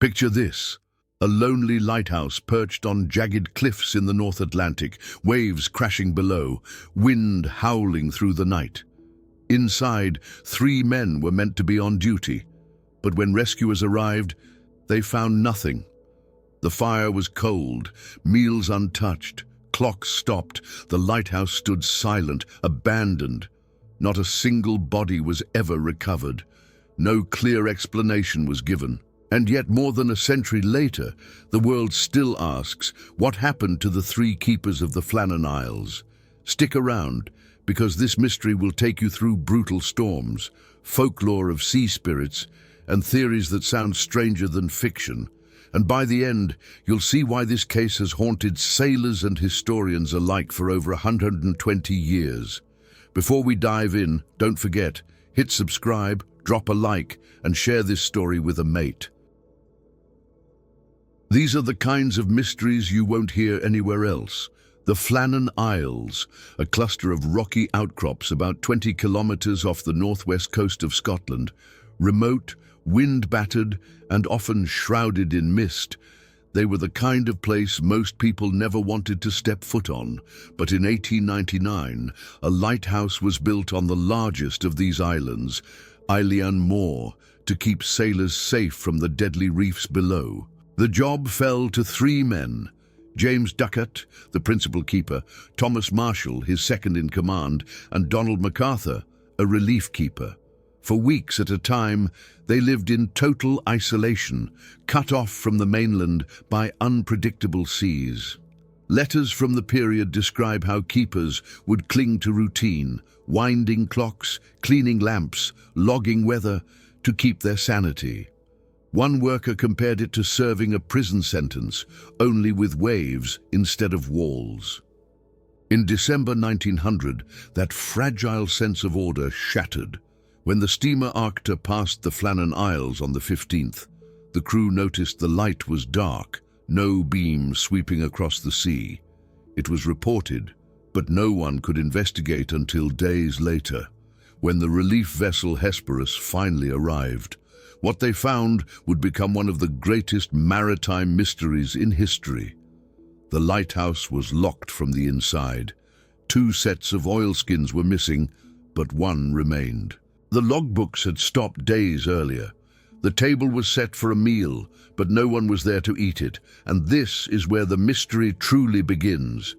Picture this: a lonely lighthouse perched on jagged cliffs in the North Atlantic, waves crashing below, wind howling through the night. Inside, 3 men were meant to be on duty, but when rescuers arrived, they found nothing. The fire was cold, meals untouched, clocks stopped, the lighthouse stood silent, abandoned. Not a single body was ever recovered. No clear explanation was given. And yet, more than a century later, the world still asks, what happened to the 3 keepers of the Flannan Isles? Stick around, because this mystery will take you through brutal storms, folklore of sea spirits, and theories that sound stranger than fiction. And by the end, you'll see why this case has haunted sailors and historians alike for over 120 years. Before we dive in, don't forget, hit subscribe, drop a like, and share this story with a mate. These are the kinds of mysteries you won't hear anywhere else. The Flannan Isles, a cluster of rocky outcrops about 20 kilometers off the northwest coast of Scotland, remote, wind-battered, and often shrouded in mist. They were the kind of place most people never wanted to step foot on. But in 1899, a lighthouse was built on the largest of these islands, Eilean Moor, to keep sailors safe from the deadly reefs below. The job fell to 3 men: James Ducat, the principal keeper, Thomas Marshall, his second-in-command, and Donald MacArthur, a relief keeper. For weeks at a time, they lived in total isolation, cut off from the mainland by unpredictable seas. Letters from the period describe how keepers would cling to routine, winding clocks, cleaning lamps, logging weather, to keep their sanity. One worker compared it to serving a prison sentence, only with waves instead of walls. In December 1900, that fragile sense of order shattered. When the steamer Arcta passed the Flannan Isles on the 15th, the crew noticed the light was dark, no beam sweeping across the sea. It was reported, but no one could investigate until days later, when the relief vessel Hesperus finally arrived. What they found would become one of the greatest maritime mysteries in history. The lighthouse was locked from the inside. 2 sets of oilskins were missing, but 1 remained. The logbooks had stopped days earlier. The table was set for a meal, but no one was there to eat it. And this is where the mystery truly begins.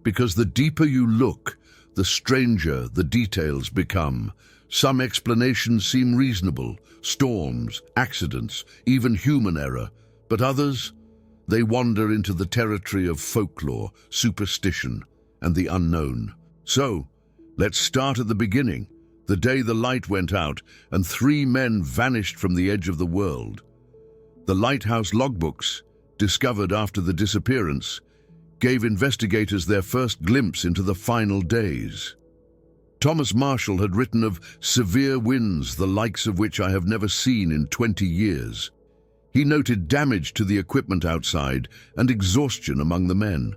Because the deeper you look, the stranger the details become. Some explanations seem reasonable: storms, accidents, even human error. But others, they wander into the territory of folklore, superstition, and the unknown. So, let's start at the beginning. The day the light went out and 3 men vanished from the edge of the world. The lighthouse logbooks, discovered after the disappearance, gave investigators their first glimpse into the final days. Thomas Marshall had written of severe winds, the likes of which I have never seen in 20 years. He noted damage to the equipment outside and exhaustion among the men.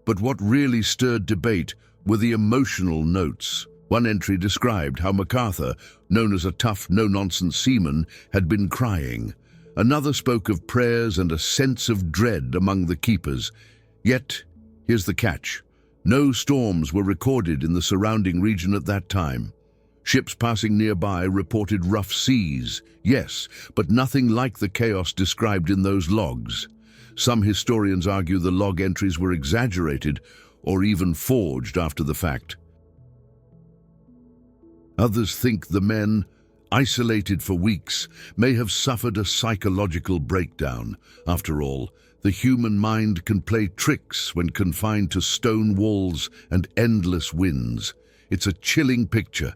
But what really stirred debate were the emotional notes. One entry described how MacArthur, known as a tough, no-nonsense seaman, had been crying. Another spoke of prayers and a sense of dread among the keepers. Yet, here's the catch. No storms were recorded in the surrounding region at that time. Ships passing nearby reported rough seas, yes, but nothing like the chaos described in those logs. Some historians argue the log entries were exaggerated or even forged after the fact. Others think the men, isolated for weeks, may have suffered a psychological breakdown. After all, the human mind can play tricks when confined to stone walls and endless winds. It's a chilling picture.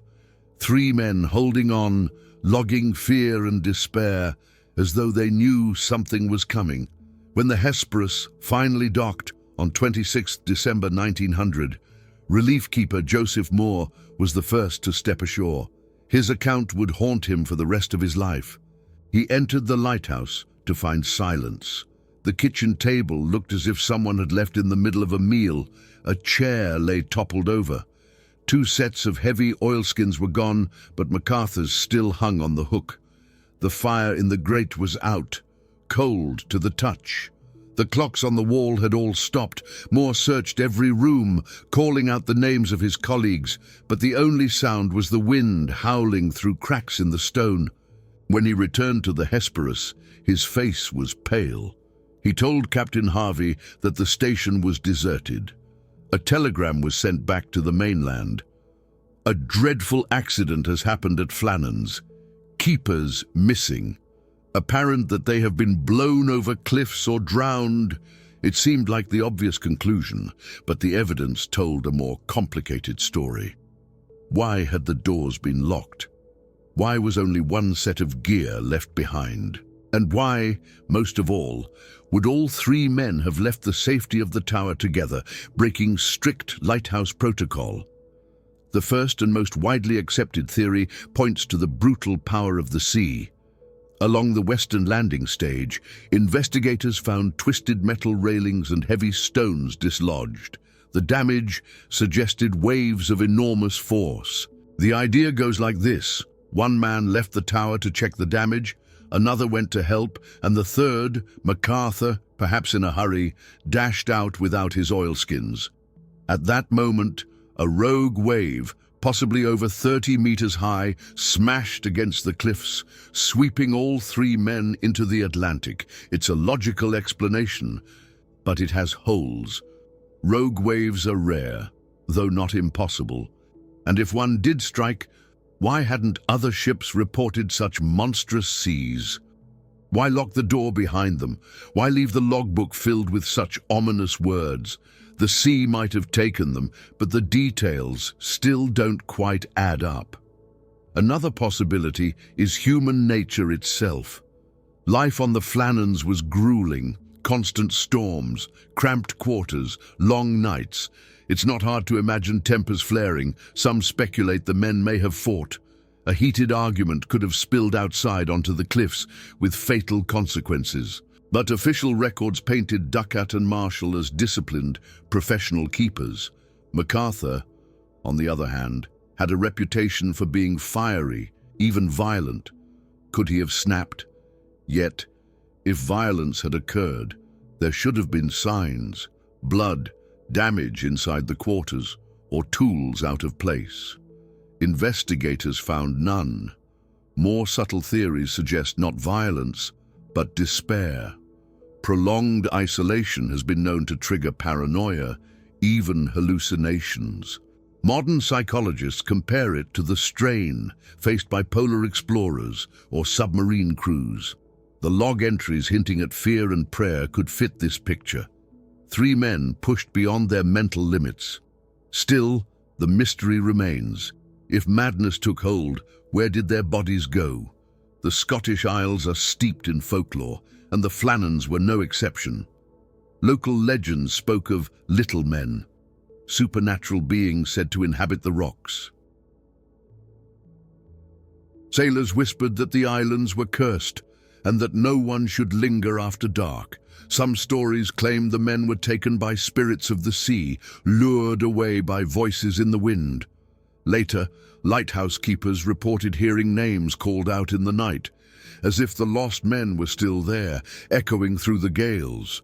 3 men holding on, logging fear and despair, as though they knew something was coming. When the Hesperus finally docked on 26 December 1900, relief keeper Joseph Moore was the first to step ashore. His account would haunt him for the rest of his life. He entered the lighthouse to find silence. The kitchen table looked as if someone had left in the middle of a meal. A chair lay toppled over. 2 sets of heavy oilskins were gone, but MacArthur's still hung on the hook. The fire in the grate was out. cold to the touch. The clocks on the wall had all stopped. Moore searched every room, calling out the names of his colleagues, but the only sound was the wind howling through cracks in the stone. When he returned to the Hesperus, his face was pale. He told Captain Harvey that the station was deserted. A telegram was sent back to the mainland. "A dreadful accident has happened at Flannan's. Keepers missing. Apparent that they have been blown over cliffs or drowned." It seemed like the obvious conclusion, but the evidence told a more complicated story. Why had the doors been locked? Why was only one set of gear left behind? And why, most of all, would all three men have left the safety of the tower together, breaking strict Lighthouse protocol? The first and most widely accepted theory points to the brutal power of the sea. Along the western landing stage, investigators found twisted metal railings and heavy stones dislodged. The damage suggested waves of enormous force. The idea goes like this. One man left the tower to check the damage, another went to help, and the third, MacArthur, perhaps in a hurry, dashed out without his oilskins. At that moment, a rogue wave, possibly over 30 meters high, smashed against the cliffs, sweeping all three men into the Atlantic. It's a logical explanation, but it has holes. Rogue waves are rare, though not impossible. And if one did strike, why hadn't other ships reported such monstrous seas? Why lock the door behind them? Why leave the logbook filled with such ominous words? The sea might have taken them, but the details still don't quite add up. Another possibility is human nature itself. Life on the Flannans was grueling. Constant storms, cramped quarters, long nights. It's not hard to imagine tempers flaring. Some speculate the men may have fought. A heated argument could have spilled outside onto the cliffs with fatal consequences. But official records painted Ducat and Marshall as disciplined, professional keepers. MacArthur, on the other hand, had a reputation for being fiery, even violent. Could he have snapped? Yet, if violence had occurred, there should have been signs, blood, damage inside the quarters, or tools out of place. Investigators found none. More subtle theories suggest not violence, but despair. Prolonged isolation has been known to trigger paranoia, even hallucinations. Modern psychologists compare it to the strain faced by polar explorers or submarine crews. The log entries hinting at fear and prayer could fit this picture. Three men pushed beyond their mental limits. Still, the mystery remains. If madness took hold, where did their bodies go? The Scottish Isles are steeped in folklore, and the Flannans were no exception. Local legends spoke of little men, supernatural beings said to inhabit the rocks. Sailors whispered that the islands were cursed, and that no one should linger after dark. Some stories claimed the men were taken by spirits of the sea, lured away by voices in the wind. Later, lighthouse keepers reported hearing names called out in the night, as if the lost men were still there, echoing through the gales.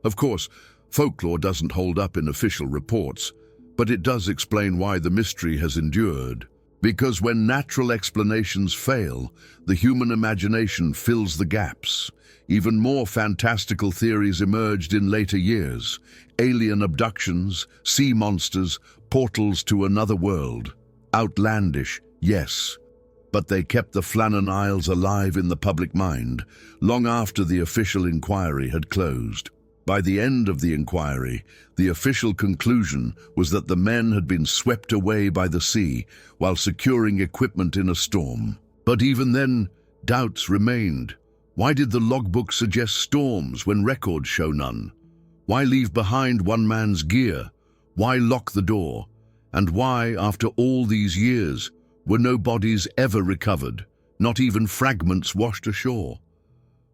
Of course, folklore doesn't hold up in official reports, but it does explain why the mystery has endured. Because when natural explanations fail, the human imagination fills the gaps. Even more fantastical theories emerged in later years. Alien abductions, sea monsters, portals to another world. Outlandish, yes, but they kept the Flannan Isles alive in the public mind, long after the official inquiry had closed. By the end of the inquiry, the official conclusion was that the men had been swept away by the sea while securing equipment in a storm. But even then, doubts remained. Why did the logbook suggest storms when records show none? Why leave behind one man's gear? Why lock the door? And why, after all these years, were no bodies ever recovered, not even fragments washed ashore?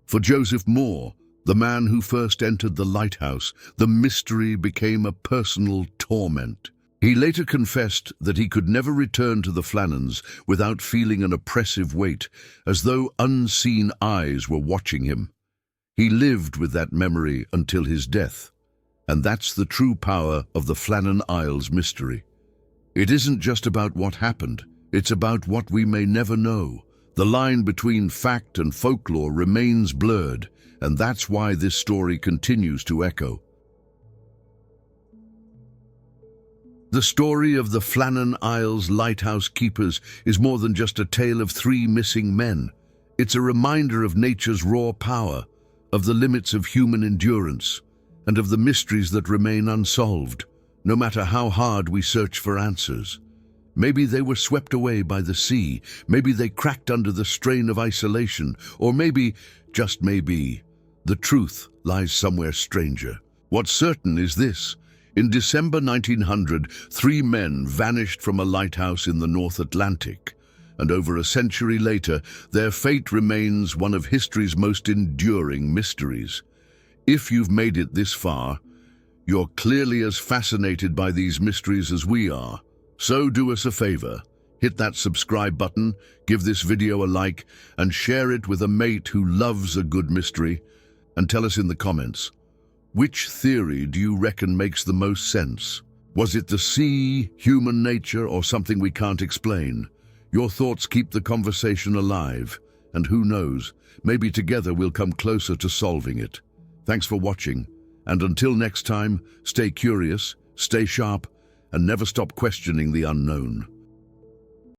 For Joseph Moore, the man who first entered the lighthouse, the mystery became a personal torment. He later confessed that he could never return to the Flannans without feeling an oppressive weight, as though unseen eyes were watching him. He lived with that memory until his death. And that's the true power of the Flannan Isles mystery. It isn't just about what happened, it's about what we may never know. The line between fact and folklore remains blurred, and that's why this story continues to echo. The story of the Flannan Isles lighthouse keepers is more than just a tale of 3 missing men. It's a reminder of nature's raw power, of the limits of human endurance, and of the mysteries that remain unsolved, no matter how hard we search for answers. Maybe they were swept away by the sea, maybe they cracked under the strain of isolation, or maybe, just maybe, the truth lies somewhere stranger. What's certain is this: in December 1900, 3 men vanished from a lighthouse in the North Atlantic, and over a century later, their fate remains one of history's most enduring mysteries. If you've made it this far, you're clearly as fascinated by these mysteries as we are. So do us a favor, hit that subscribe button, give this video a like, and share it with a mate who loves a good mystery, and tell us in the comments, which theory do you reckon makes the most sense? Was it the sea, human nature, or something we can't explain? Your thoughts keep the conversation alive, and who knows, maybe together we'll come closer to solving it. Thanks for watching, and until next time, stay curious, stay sharp, and never stop questioning the unknown.